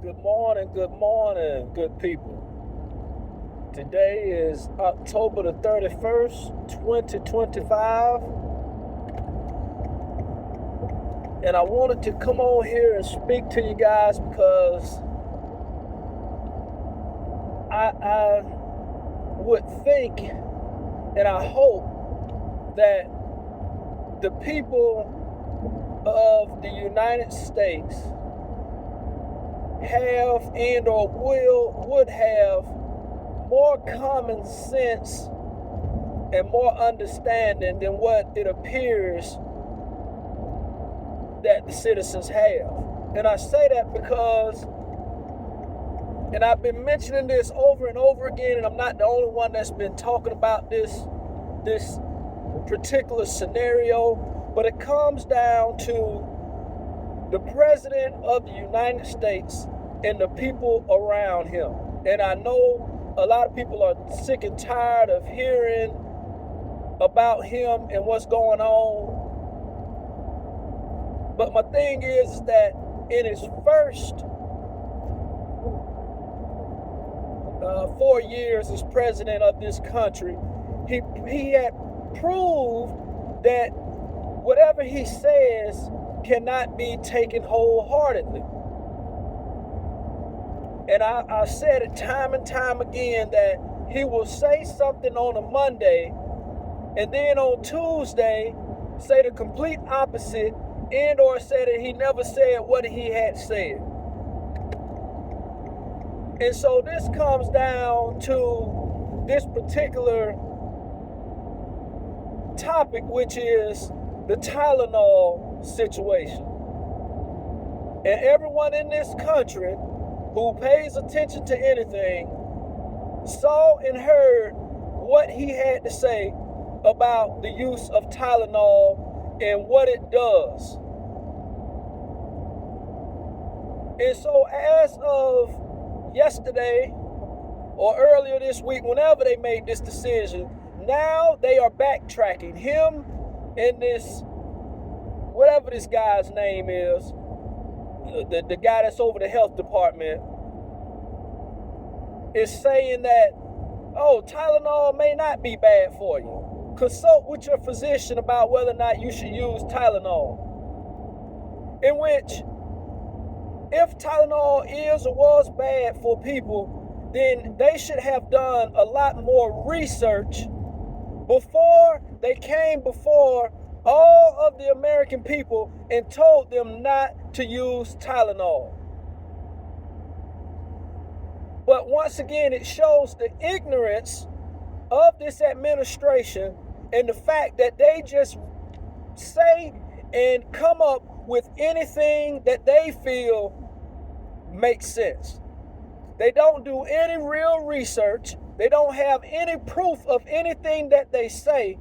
Good morning, good people. Today is October the 31st, 2025, and I wanted to come on here and speak to you guys because I would think and I hope that the people of the United States have and or would have more common sense and more understanding than what it appears that the citizens have. And I say that because, and I've been mentioning this over and over again, and I'm not the only one that's been talking about this particular scenario, but it comes down to the President of the United States and the people around him. And I know a lot of people are sick and tired of hearing about him and what's going on. But my thing is that in his first 4 years as president of this country, he had proved that whatever he says cannot be taken wholeheartedly. And I said it time and time again that he will say something on a Monday and then on Tuesday say the complete opposite and or say that he never said what he had said. And so this comes down to this particular topic, which is the Tylenol situation. And everyone in this country who pays attention to anything saw and heard what he had to say about the use of Tylenol and what it does. And so as of yesterday or earlier this week, whenever they made this decision, now they are backtracking. Him and this, whatever this guy's name is, the guy that's over the health department, is saying that, oh, Tylenol may not be bad for you. Consult with your physician about whether or not you should use Tylenol. In which, if Tylenol is or was bad for people, then they should have done a lot more research before they came before all of the American people and told them not to use Tylenol. But once again, it shows the ignorance of this administration and the fact that they just say and come up with anything that they feel makes sense. They don't do any real research. They don't have any proof of anything that they say,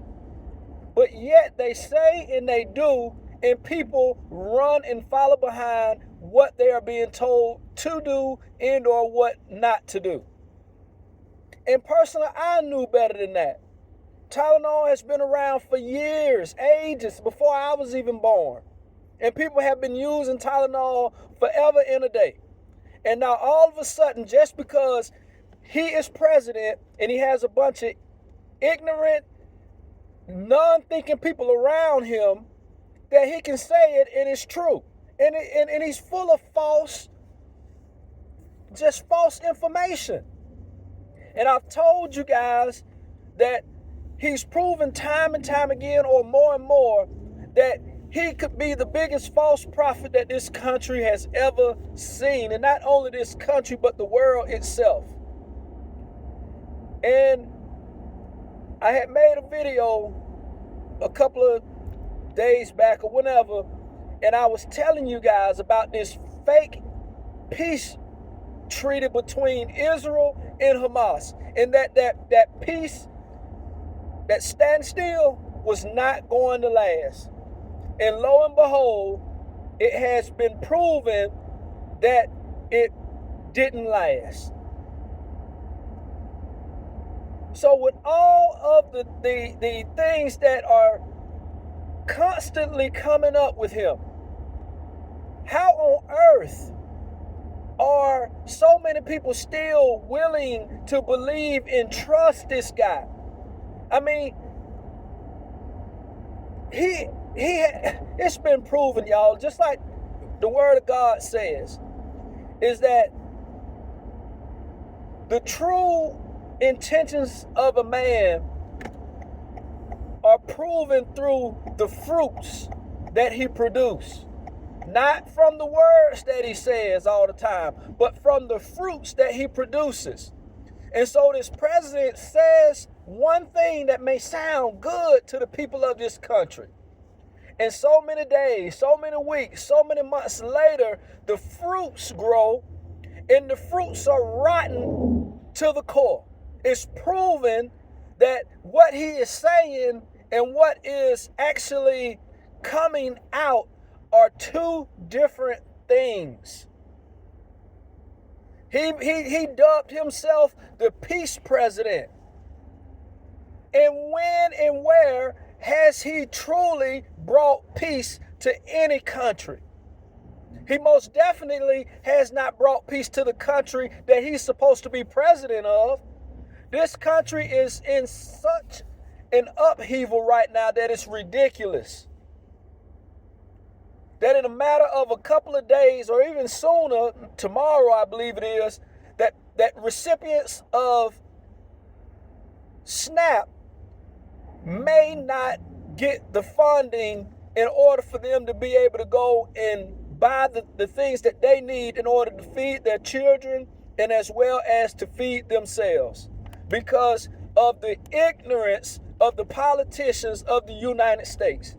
but yet they say and they do, and people run and follow behind what they are being told to do and or what not to do. And personally, I knew better than that. Tylenol has been around for years, ages, before I was even born. And people have been using Tylenol forever and a day. And now all of a sudden, just because he is president and he has a bunch of ignorant, non-thinking people around him, that he can say it and it's true. And he's full of false information. And I've told you guys that he's proven time and time again, or more and more, that he could be the biggest false prophet that this country has ever seen. And not only this country, but the world itself. And I had made a video a couple of days back or whenever, and I was telling you guys about this fake peace treaty between Israel and Hamas, and that peace, that standstill, was not going to last. And lo and behold, it has been proven that it didn't last. So with all of the things that are constantly coming up with him, how on earth are many people still willing to believe and trust this guy? I mean, it's been proven, y'all, just like the word of God says, is that the true intentions of a man are proven through the fruits that he produces. Not from the words that he says all the time, but from the fruits that he produces. And so this president says one thing that may sound good to the people of this country. And so many days, so many weeks, so many months later, the fruits grow and the fruits are rotten to the core. It's proven that what he is saying and what is actually coming out are two different things. He dubbed himself the peace president. And when and where has he truly brought peace to any country? He most definitely has not brought peace to the country that he's supposed to be president of. This country is in such an upheaval right now that it's ridiculous. That in a matter of a couple of days or even sooner, tomorrow I believe it is, that recipients of SNAP may not get the funding in order for them to be able to go and buy the things that they need in order to feed their children and as well as to feed themselves, because of the ignorance of the politicians of the United States.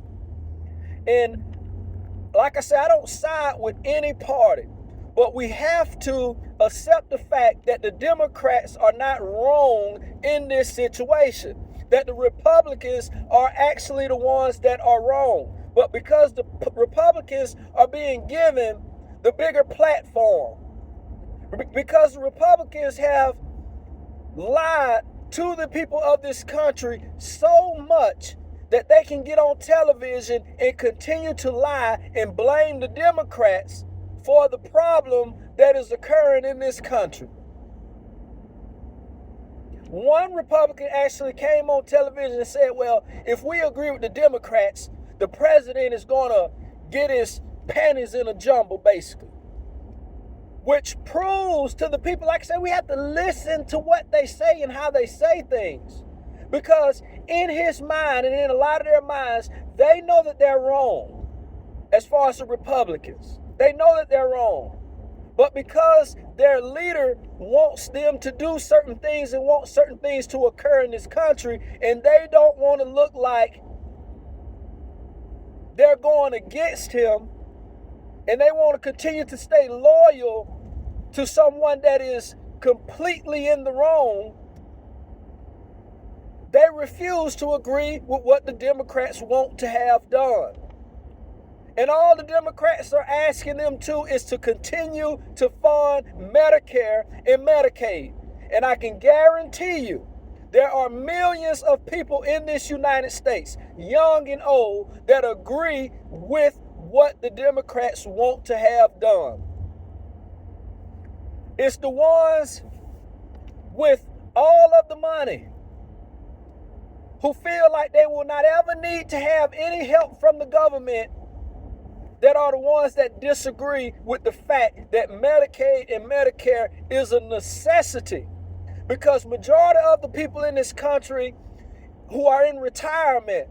And like I said, I don't side with any party, but we have to accept the fact that the Democrats are not wrong in this situation, that the Republicans are actually the ones that are wrong. But because the Republicans are being given the bigger platform, because the Republicans have lied to the people of this country so much that they can get on television and continue to lie and blame the Democrats for the problem that is occurring in this country. One Republican actually came on television and said, well, if we agree with the Democrats, the president is going to get his panties in a jumble, basically. Which proves to the people, like I said, we have to listen to what they say and how they say things. Because in his mind and in a lot of their minds, they know that they're wrong as far as the Republicans. They know that they're wrong. But because their leader wants them to do certain things and wants certain things to occur in this country, and they don't want to look like they're going against him, and they want to continue to stay loyal to someone that is completely in the wrong, they refuse to agree with what the Democrats want to have done. And all the Democrats are asking them to is to continue to fund Medicare and Medicaid. And I can guarantee you, there are millions of people in this United States, young and old, that agree with what the Democrats want to have done. It's the ones with all of the money who feel like they will not ever need to have any help from the government that are the ones that disagree with the fact that Medicaid and Medicare is a necessity. Because majority of the people in this country who are in retirement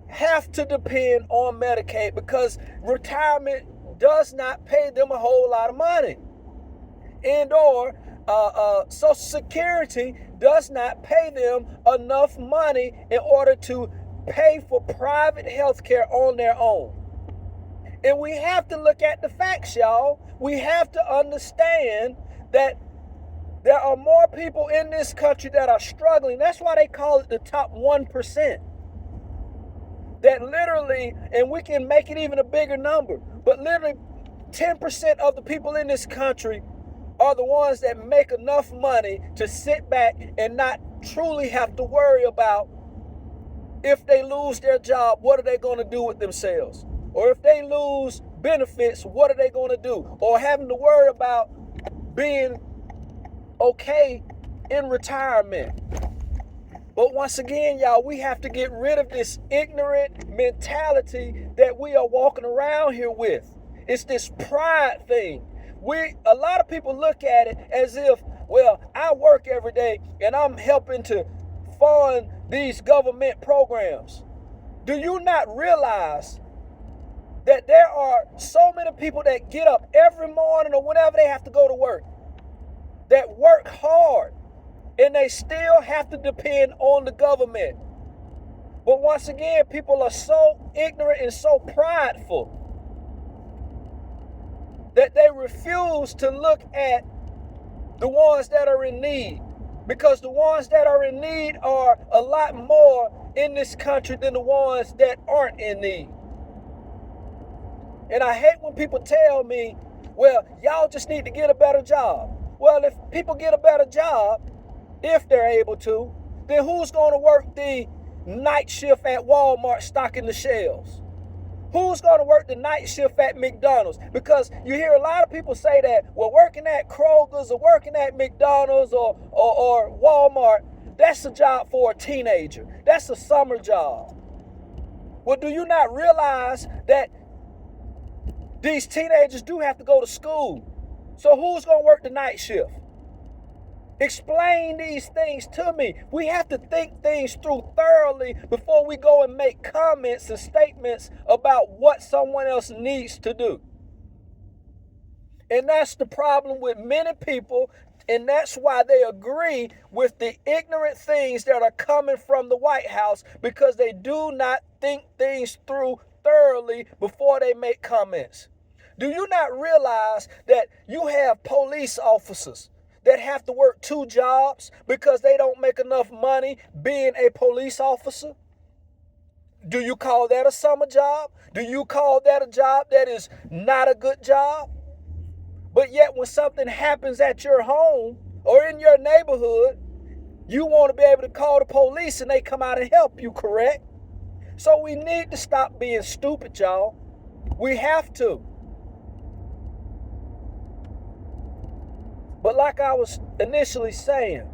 have to depend on Medicaid because retirement does not pay them a whole lot of money. And or Social Security does not pay them enough money in order to pay for private health care on their own. And we have to look at the facts, y'all. We have to understand that there are more people in this country that are struggling. That's why they call it the top 1%. That literally, and we can make it even a bigger number, but literally 10% of the people in this country are the ones that make enough money to sit back and not truly have to worry about if they lose their job, what are they going to do with themselves? Or if they lose benefits, what are they going to do? Or having to worry about being okay in retirement. But once again, y'all, we have to get rid of this ignorant mentality that we are walking around here with. It's this pride thing. A lot of people look at it as if, well, I work every day and I'm helping to fund these government programs. Do you not realize that there are so many people that get up every morning or whenever they have to go to work, that work hard, and they still have to depend on the government? But once again, people are so ignorant and so prideful that they refuse to look at the ones that are in need, because the ones that are in need are a lot more in this country than the ones that aren't in need. And I hate when people tell me, well, y'all just need to get a better job. Well, if people get a better job, if they're able to, then who's going to work the night shift at Walmart stocking the shelves? Who's going to work the night shift at McDonald's? Because you hear a lot of people say that, well, working at Kroger's or working at McDonald's or Walmart, that's a job for a teenager. That's a summer job. Well, do you not realize that these teenagers do have to go to school? So who's going to work the night shift? Explain these things to me. We have to think things through thoroughly before we go and make comments and statements about what someone else needs to do. And that's the problem with many people, and that's why they agree with the ignorant things that are coming from the White House, because they do not think things through thoroughly before they make comments. Do you not realize that you have police officers that have to work 2 jobs because they don't make enough money being a police officer? Do you call that a summer job? Do you call that a job that is not a good job? But yet when something happens at your home or in your neighborhood, you want to be able to call the police and they come out and help you, correct? So we need to stop being stupid, y'all. We have to. But like I was initially saying,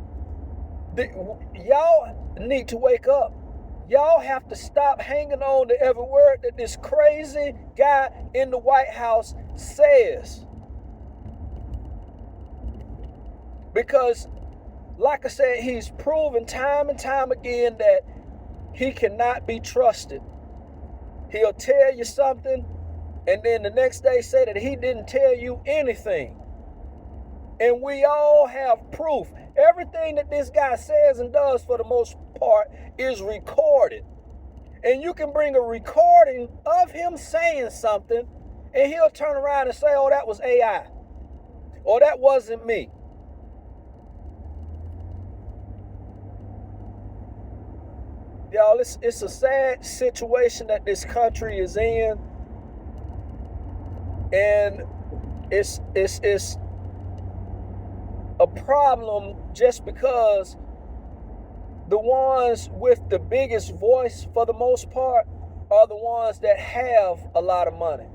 y'all need to wake up. Y'all have to stop hanging on to every word that this crazy guy in the White House says. Because, like I said, he's proven time and time again that he cannot be trusted. He'll tell you something, and then the next day say that he didn't tell you anything. And we all have proof. Everything that this guy says and does, for the most part, is recorded. And you can bring a recording of him saying something, and he'll turn around and say, oh, that was AI. Or that wasn't me. Y'all, it's a sad situation that this country is in. And it's a problem just because the ones with the biggest voice, for the most part, are the ones that have a lot of money.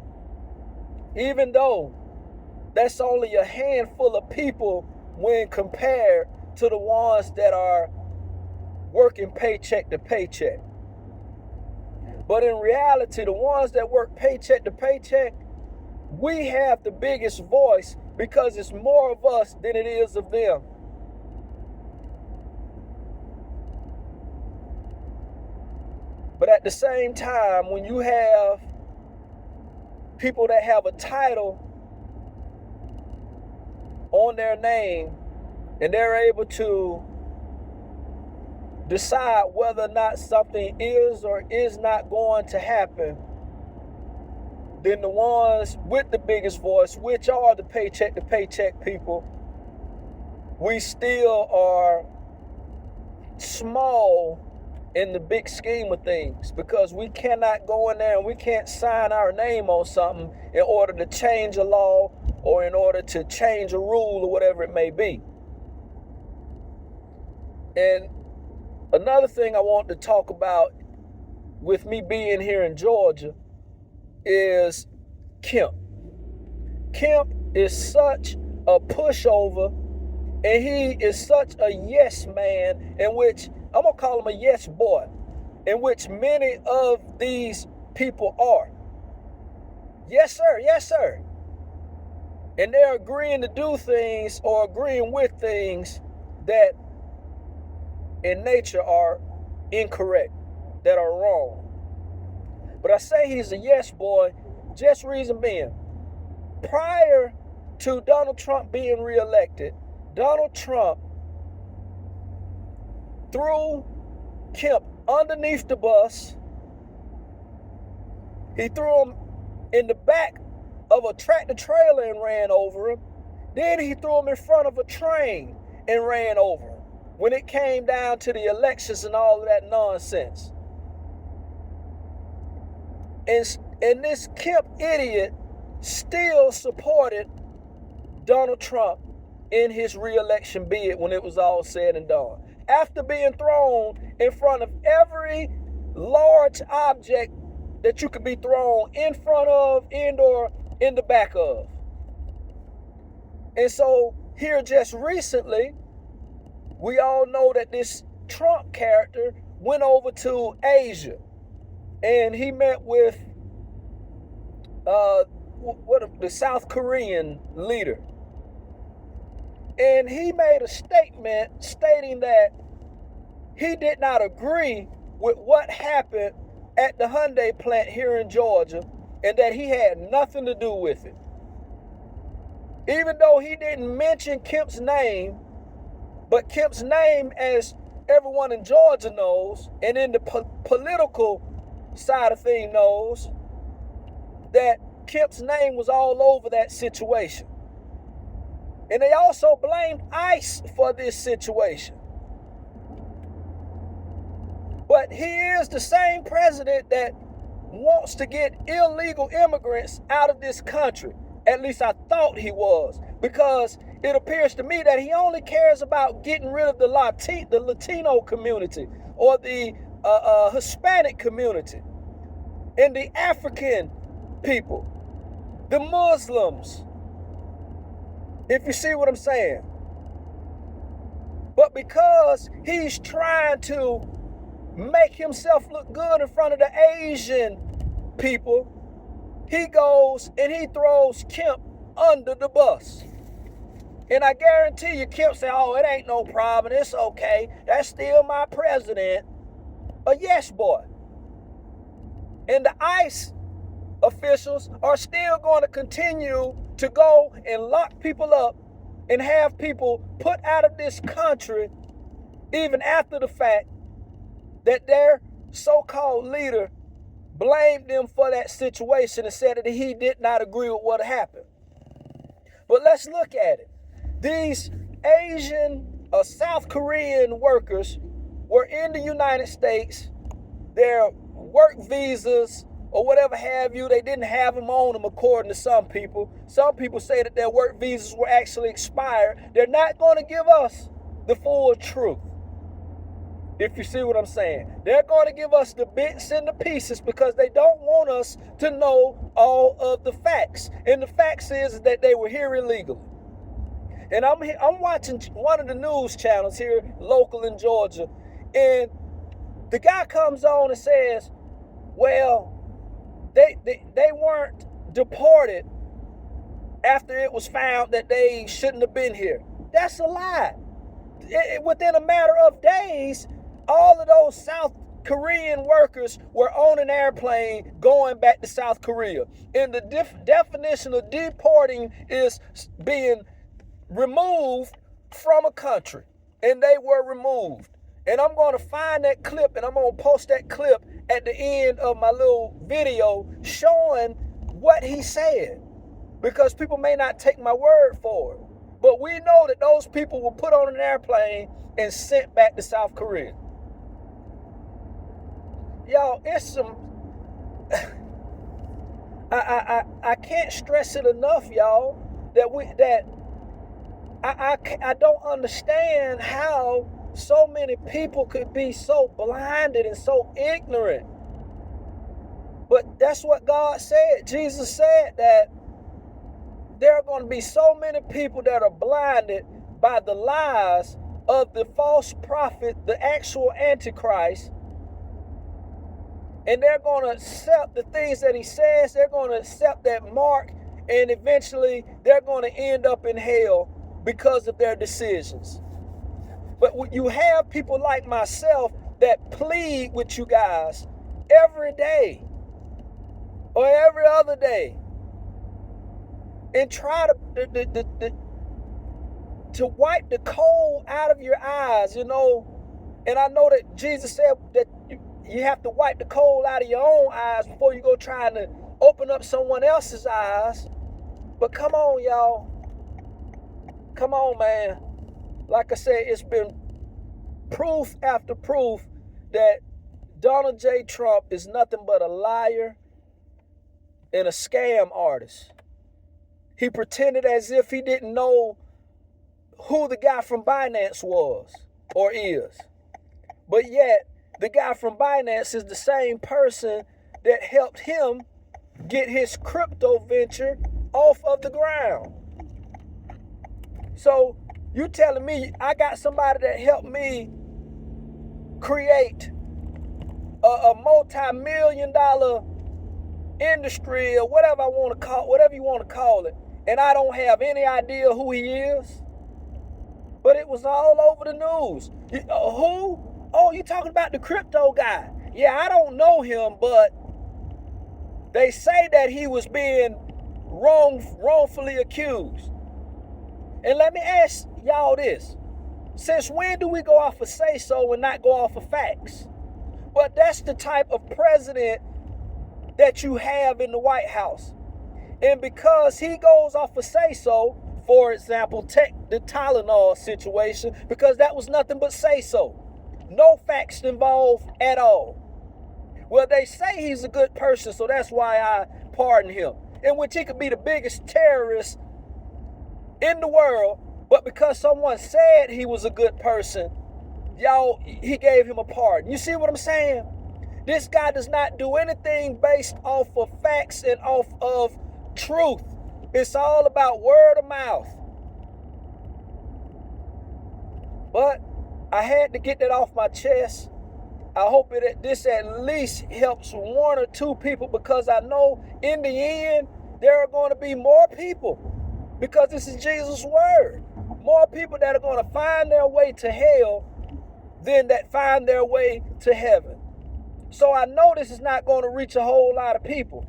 Even though that's only a handful of people when compared to the ones that are working paycheck to paycheck. But in reality, the ones that work paycheck to paycheck, we have the biggest voice because it's more of us than it is of them. But at the same time, when you have people that have a title on their name and they're able to decide whether or not something is or is not going to happen, then the ones with the biggest voice, which are the paycheck to paycheck people, we still are small in the big scheme of things, because we cannot go in there and we can't sign our name on something in order to change a law or in order to change a rule or whatever it may be. And another thing I want to talk about with me being here in Georgia is Kemp. Kemp is such a pushover, and he is such a yes man, in which I'm going to call him a yes boy, in which many of these people are. Yes, sir. Yes, sir. And they're agreeing to do things or agreeing with things that in nature are incorrect, that are wrong. But I say he's a yes boy, just reason being, prior to Donald Trump being reelected, Donald Trump threw Kemp underneath the bus. He threw him in the back of a tractor trailer and ran over him. Then he threw him in front of a train and ran over him when it came down to the elections and all of that nonsense. And this Kemp idiot still supported Donald Trump in his re-election bid when it was all said and done. After being thrown in front of every large object that you could be thrown in front of and or in the back of. And so here just recently, we all know that this Trump character went over to Asia and he met with the South Korean leader. And he made a statement stating that he did not agree with what happened at the Hyundai plant here in Georgia, and that he had nothing to do with it. Even though he didn't mention Kemp's name, but Kemp's name, as everyone in Georgia knows, and in the political side of things knows, that Kemp's name was all over that situation. And they also blamed ICE for this situation. But he is the same president that wants to get illegal immigrants out of this country. At least I thought he was, because it appears to me that he only cares about getting rid of the Latino community or the Hispanic community and the African people, the Muslims, if you see what I'm saying. But because he's trying to make himself look good in front of the Asian people, he goes and he throws Kemp under the bus. And I guarantee you, Kemp say, oh, it ain't no problem, it's okay, that's still my president. A yes boy. And the ICE officials are still going to continue to go and lock people up and have people put out of this country even after the fact that their so-called leader blamed them for that situation and said that he did not agree with what happened. But let's look at it. These Asian or South Korean workers were in the United States. Their work visas or whatever have you, they didn't have them on them according to some people. Some people say that their work visas were actually expired. They're not going to give us the full truth, if you see what I'm saying. They're going to give us the bits and the pieces because they don't want us to know all of the facts. And the facts is that they were here illegally. And I'm watching one of the news channels here, local in Georgia, and the guy comes on and says, well, they weren't deported after it was found that they shouldn't have been here. That's a lie. Within a matter of days, all of those South Korean workers were on an airplane going back to South Korea. And the definition of deporting is being removed from a country. And they were removed. And I'm going to find that clip and I'm going to post that clip at the end of my little video showing what he said. Because people may not take my word for it. But we know that those people were put on an airplane and sent back to South Korea. Y'all, it's some... I can't stress it enough, y'all, that I don't understand how so many people could be so blinded and so ignorant. But that's what God said. Jesus said that there are going to be so many people that are blinded by the lies of the false prophet, the actual Antichrist, and they're going to accept the things that he says. They're going to accept that mark, and eventually they're going to end up in hell because of their decisions. But you have people like myself that plead with you guys every day or every other day and try to wipe the coal out of your eyes, you know. And I know that Jesus said that you have to wipe the coal out of your own eyes before you go trying to open up someone else's eyes. But come on, y'all. Come on, man. Like I said, it's been proof after proof that Donald J. Trump is nothing but a liar and a scam artist. He pretended as if he didn't know who the guy from Binance was or is. But yet, the guy from Binance is the same person that helped him get his crypto venture off of the ground. So, you telling me I got somebody that helped me create a multi-million-dollar industry or whatever I want to call, whatever you want to call it, and I don't have any idea who he is? But it was all over the news. Who? Oh, you talking about the crypto guy? Yeah, I don't know him, but they say that he was being wrongfully accused. And let me ask y'all this. Since when do we go off of say-so and not go off of facts? But that's the type of president that you have in the White House. And because he goes off of say-so, for example, take the Tylenol situation, because that was nothing but say-so. No facts involved at all. Well, they say he's a good person, so that's why I pardon him. In which he could be the biggest terrorist in the world, but because someone said he was a good person, y'all, he gave him a pardon. You see what I'm saying? This guy does not do anything based off of facts and off of truth. It's all about word of mouth. But I had to get that off my chest. I hope this at least helps one or two people, because I know in the end there are going to be more people, because this is Jesus' word. More people that are going to find their way to hell than that find their way to heaven. So I know this is not going to reach a whole lot of people,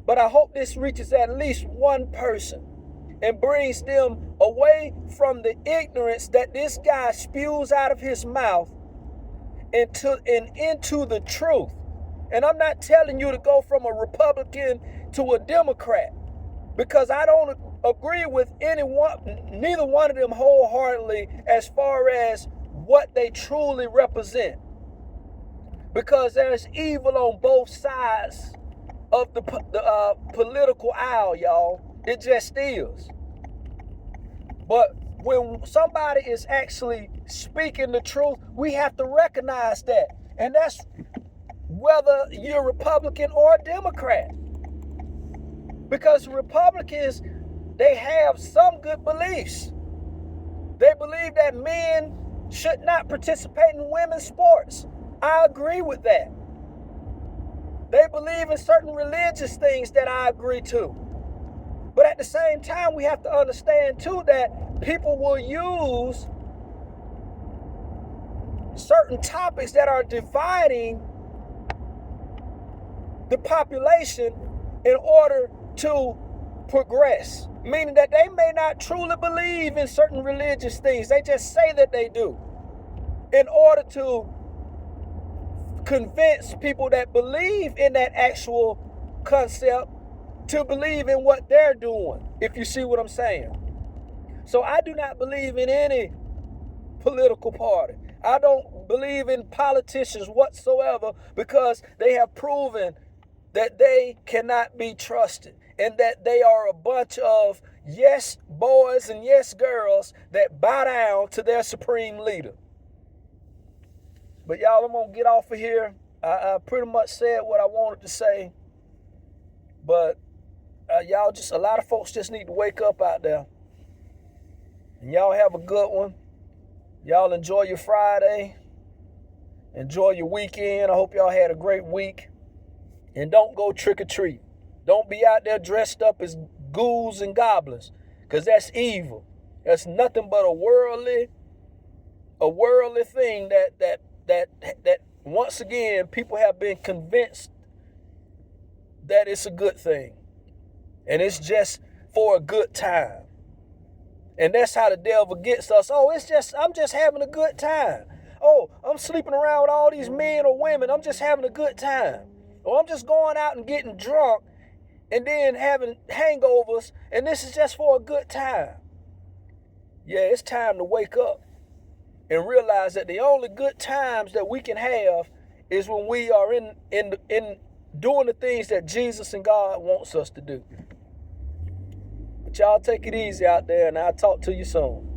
but I hope this reaches at least one person and brings them away from the ignorance that this guy spews out of his mouth into the truth. And I'm not telling you to go from a Republican to a Democrat, because I don't agree with neither one of them wholeheartedly as far as what they truly represent. Because there's evil on both sides of the political aisle, y'all. It just is. But when somebody is actually speaking the truth, we have to recognize that. And that's whether you're Republican or a Democrat. Because Republicans, they have some good beliefs. They believe that men should not participate in women's sports. I agree with that. They believe in certain religious things that I agree to. But at the same time, we have to understand too that people will use certain topics that are dividing the population in order to progress. Meaning that they may not truly believe in certain religious things. They just say that they do, in order to convince people that believe in that actual concept to believe in what they're doing, if you see what I'm saying. So I do not believe in any political party. I don't believe in politicians whatsoever, because they have proven that they cannot be trusted, and that they are a bunch of yes boys and yes girls that bow down to their supreme leader. But y'all, I'm going to get off of here. I pretty much said what I wanted to say. But y'all just, a lot of folks just need to wake up out there. And y'all have a good one. Y'all enjoy your Friday. Enjoy your weekend. I hope y'all had a great week. And don't go trick or treat. Don't be out there dressed up as ghouls and goblins, because that's evil. That's nothing but a worldly thing that once again people have been convinced that it's a good thing. And it's just for a good time. And that's how the devil gets us. Oh, I'm just having a good time. Oh, I'm sleeping around with all these men or women. I'm just having a good time. Or I'm just going out and getting drunk and then having hangovers, and this is just for a good time. Yeah, it's time to wake up and realize that the only good times that we can have is when we are in doing the things that Jesus and God wants us to do. But y'all take it easy out there, and I'll talk to you soon.